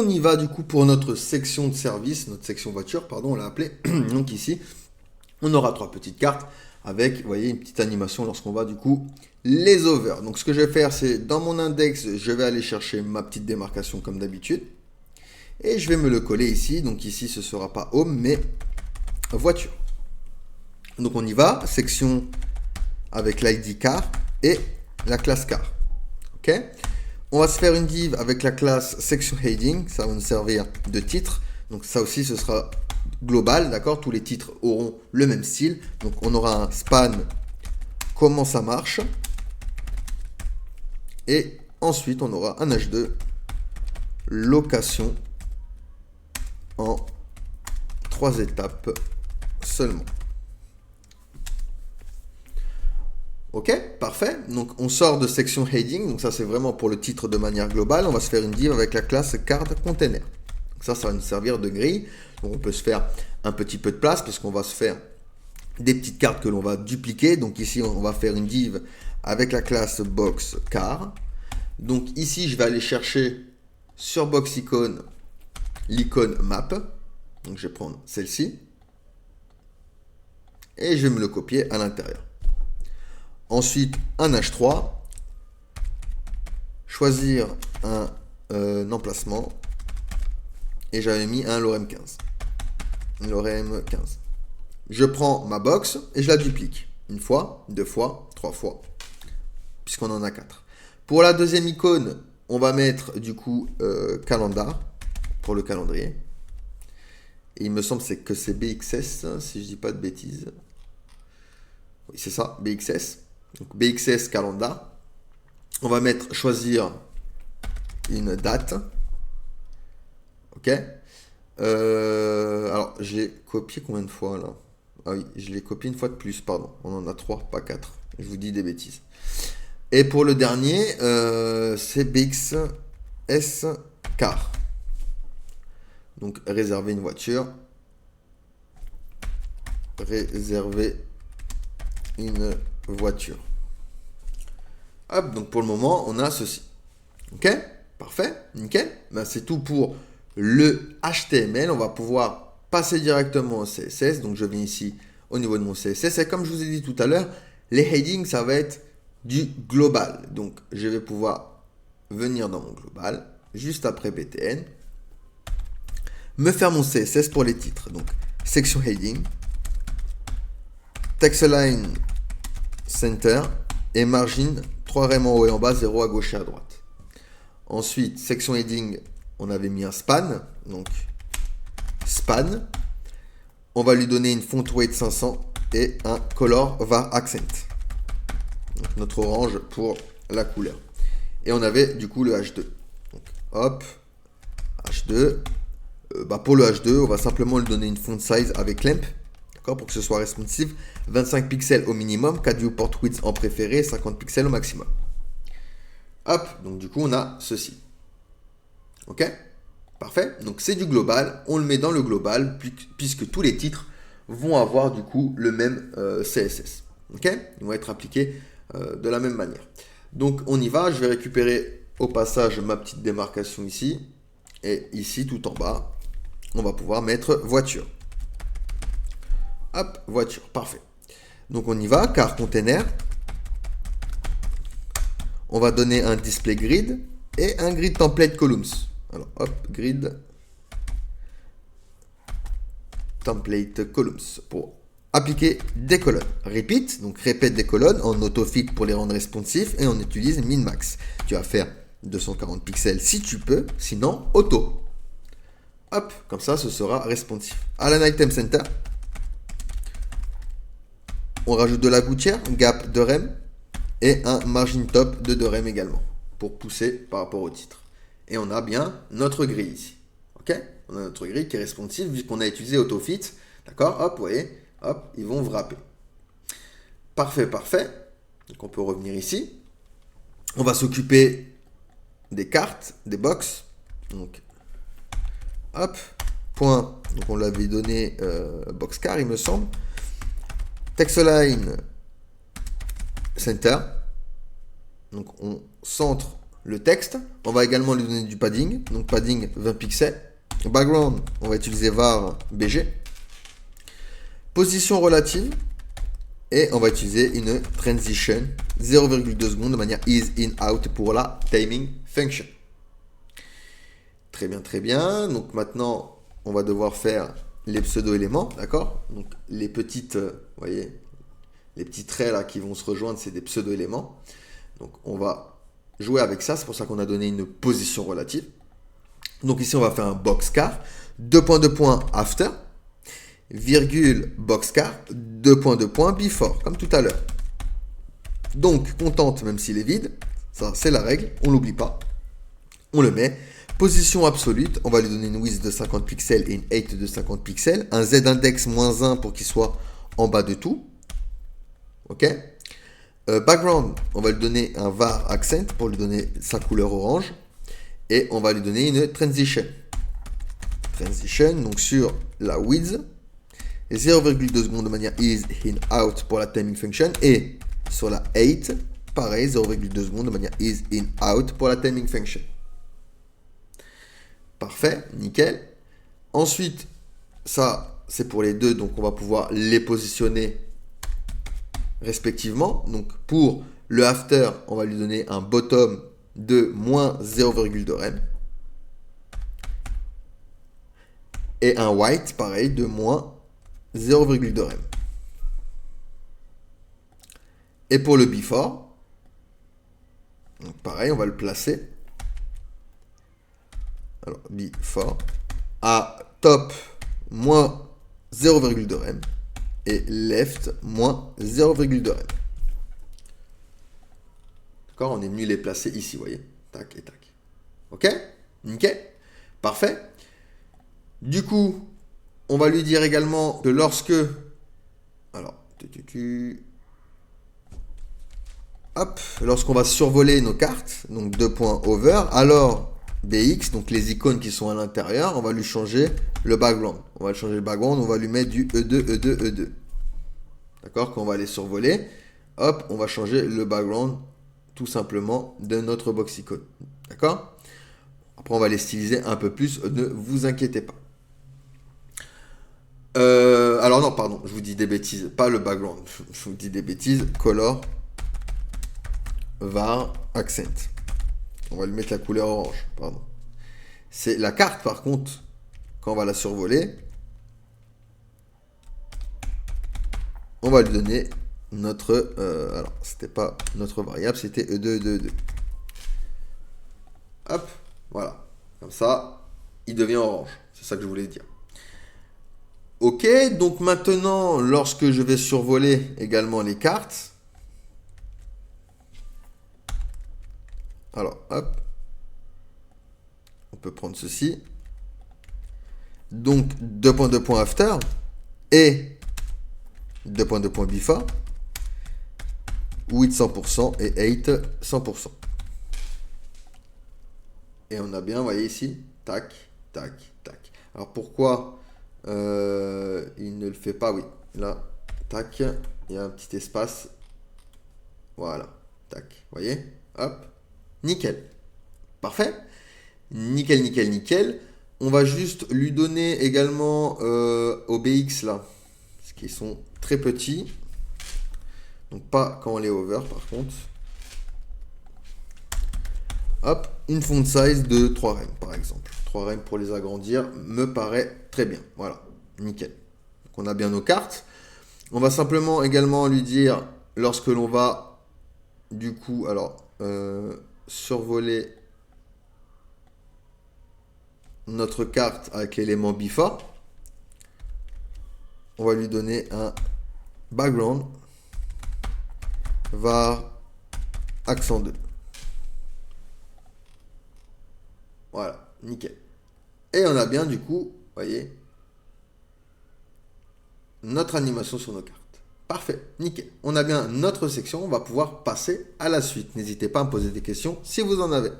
On y va du coup pour notre section de service, notre section voiture, pardon, on l'a appelée. Donc ici, on aura 3 petites cartes avec, vous voyez, une petite animation lorsqu'on va du coup les over. Donc ce que je vais faire, c'est dans mon index, je vais aller chercher ma petite démarcation comme d'habitude. Et je vais me le coller ici. Donc ici, ce ne sera pas home, mais voiture. Donc on y va, section avec l'ID car et la classe car. Ok. On va se faire une div avec la classe section heading, ça va nous servir de titre. Donc ça aussi, ce sera global, d'accord? Tous les titres auront le même style. Donc on aura un span, comment ça marche. Et ensuite, on aura un H2, location en 3 étapes seulement. Ok, parfait. Donc on sort de section heading. Donc ça c'est vraiment pour le titre de manière globale. On va se faire une div avec la classe card container. Donc ça va nous servir de grille. Donc on peut se faire un petit peu de place parce qu'on va se faire des petites cartes que l'on va dupliquer. Donc ici on va faire une div avec la classe box car. Donc ici je vais aller chercher sur box icon l'icône map. Donc je vais prendre celle-ci et je vais me le copier à l'intérieur. Ensuite, un H3, choisir un emplacement, et j'avais mis un lorem 15. Lorem 15. Je prends ma box et je la duplique. Une fois, 2 fois, 3 fois, puisqu'on en a 4. Pour la deuxième icône, on va mettre du coup calendar, pour le calendrier. Et il me semble que c'est BXS, hein, si je dis pas de bêtises. Oui, c'est ça, BXS. Donc BXS calendar. On va mettre choisir une date. Ok. Alors, je l'ai copié combien de fois là? Ah oui, je l'ai copié une fois de plus, pardon. On en a 3, pas 4. Je vous dis des bêtises. Et pour le dernier, c'est BXS car. Donc, réserver une voiture. Réserver une voiture. Hop, donc pour le moment, on a ceci. Ok, parfait, nickel. Ben, c'est tout pour le HTML. On va pouvoir passer directement au CSS. Donc je viens ici au niveau de mon CSS. Et comme je vous ai dit tout à l'heure, les headings, ça va être du global. Donc je vais pouvoir venir dans mon global, juste après BTN, me faire mon CSS pour les titres. Donc section heading, text align center et margin 3 rem en haut et en bas, 0 à gauche et à droite. Ensuite, section heading, on avait mis un span. Donc, span. On va lui donner une font weight 500 et un color var accent. Donc, notre orange pour la couleur. Et on avait du coup le H2. Donc, hop, H2. Pour le H2, on va simplement lui donner une font size avec lamp. Pour que ce soit responsive, 25 pixels au minimum, 4 viewport width en préféré, 50 pixels au maximum. Hop, donc du coup on a ceci. Ok, parfait. Donc c'est du global, on le met dans le global puisque tous les titres vont avoir du coup le même CSS. Ok, ils vont être appliqués de la même manière. Donc on y va, je vais récupérer au passage ma petite démarcation ici. Et ici tout en bas, on va pouvoir mettre voiture. Hop, voiture, parfait. Donc on y va, car container. On va donner un display grid et un grid template columns. Alors hop, grid template columns pour appliquer des colonnes. Repeat, donc répète des colonnes en autofit pour les rendre responsifs et on utilise min-max. Tu vas faire 240 pixels si tu peux, sinon auto. Hop, comme ça ce sera responsif. Align item center. On rajoute de la gouttière, gap de rem et un margin top de 2 rem également pour pousser par rapport au titre. Et on a bien notre grille ici. Ok, on a notre grille qui est responsive vu qu'on a utilisé AutoFit. D'accord, hop, vous voyez, hop, ils vont wrapper. Parfait, parfait. Donc on peut revenir ici. On va s'occuper des cartes, des box. Donc, hop, point. Donc on l'avait donné box car, il me semble. Text align center. Donc on centre le texte. On va également lui donner du padding. Donc padding 20 pixels. Background, on va utiliser var bg. Position relative. Et on va utiliser une transition 0,2 secondes de manière is in out pour la timing function. Très bien, très bien. Donc maintenant, on va devoir faire les pseudo-éléments, d'accord? Donc les petites, vous voyez, les petits traits là qui vont se rejoindre, c'est des pseudo-éléments. Donc on va jouer avec ça, c'est pour ça qu'on a donné une position relative. Donc ici, on va faire un boxcar, 2 points after, virgule boxcar, 2 points before, comme tout à l'heure. Donc, contente, même s'il est vide, ça c'est la règle, on l'oublie pas. On le met. Position absolute, on va lui donner une width de 50 pixels et une height de 50 pixels. Un z-index -1 pour qu'il soit en bas de tout. Ok. Background, on va lui donner un var accent pour lui donner sa couleur orange. Et on va lui donner une transition. Transition, donc sur la width. Et 0,2 secondes de manière is in out pour la timing function. Et sur la height, pareil, 0,2 secondes de manière is in out pour la timing function. Parfait, nickel. Ensuite, ça, c'est pour les deux, donc on va pouvoir les positionner respectivement. Donc pour le after, on va lui donner un bottom de moins 0,2 rem. Et un white, pareil, de moins 0,2 rem. Et pour le before, donc pareil, on va le placer. Alors, before, à top, moins 0,2 rem. Et left, moins 0,2 rem. D'accord, on est venu les placer ici, vous voyez. Tac et tac. Ok, nickel. Parfait. Du coup, on va lui dire également que lorsque... Alors, hop, lorsqu'on va survoler nos cartes, donc 2 points over, alors BX, donc les icônes qui sont à l'intérieur, on va lui changer le background. On va lui changer le background, on va lui mettre du E2, E2, E2. D'accord, quand on va les survoler, hop, on va changer le background tout simplement de notre box icône. D'accord? Après, on va les styliser un peu plus, ne vous inquiétez pas. Alors non, pardon, je vous dis des bêtises, pas le background, je vous dis des bêtises, color, var, accent. On va lui mettre la couleur orange, pardon. C'est la carte, par contre, quand on va la survoler, on va lui donner notre... alors, c'était pas notre variable, c'était E2, E2, E2. Hop, voilà. Comme ça, il devient orange. C'est ça que je voulais dire. Ok, donc maintenant, lorsque je vais survoler également les cartes, alors, hop, on peut prendre ceci. Donc, 2 points after et 2 points before, width 100% et height 100%. Et on a bien, vous voyez ici, tac, tac, tac. Alors pourquoi il ne le fait pas? Oui, là, tac, il y a un petit espace. Voilà, tac, vous voyez, hop, nickel. Parfait. Nickel, nickel, nickel. On va juste lui donner également au BX là, parce qu'ils sont très petits. Donc pas quand on les over par contre. Hop, une font size de 3 rem par exemple. 3 rem pour les agrandir me paraît très bien. Voilà, nickel. Donc on a bien nos cartes. On va simplement également lui dire, lorsque l'on va du coup, alors, survoler notre carte avec l'élément before, on va lui donner un background var accent 2. Voilà, nickel. Et on a bien du coup, vous voyez, notre animation sur nos cartes. Parfait, nickel. On a bien notre section, on va pouvoir passer à la suite. N'hésitez pas à me poser des questions si vous en avez.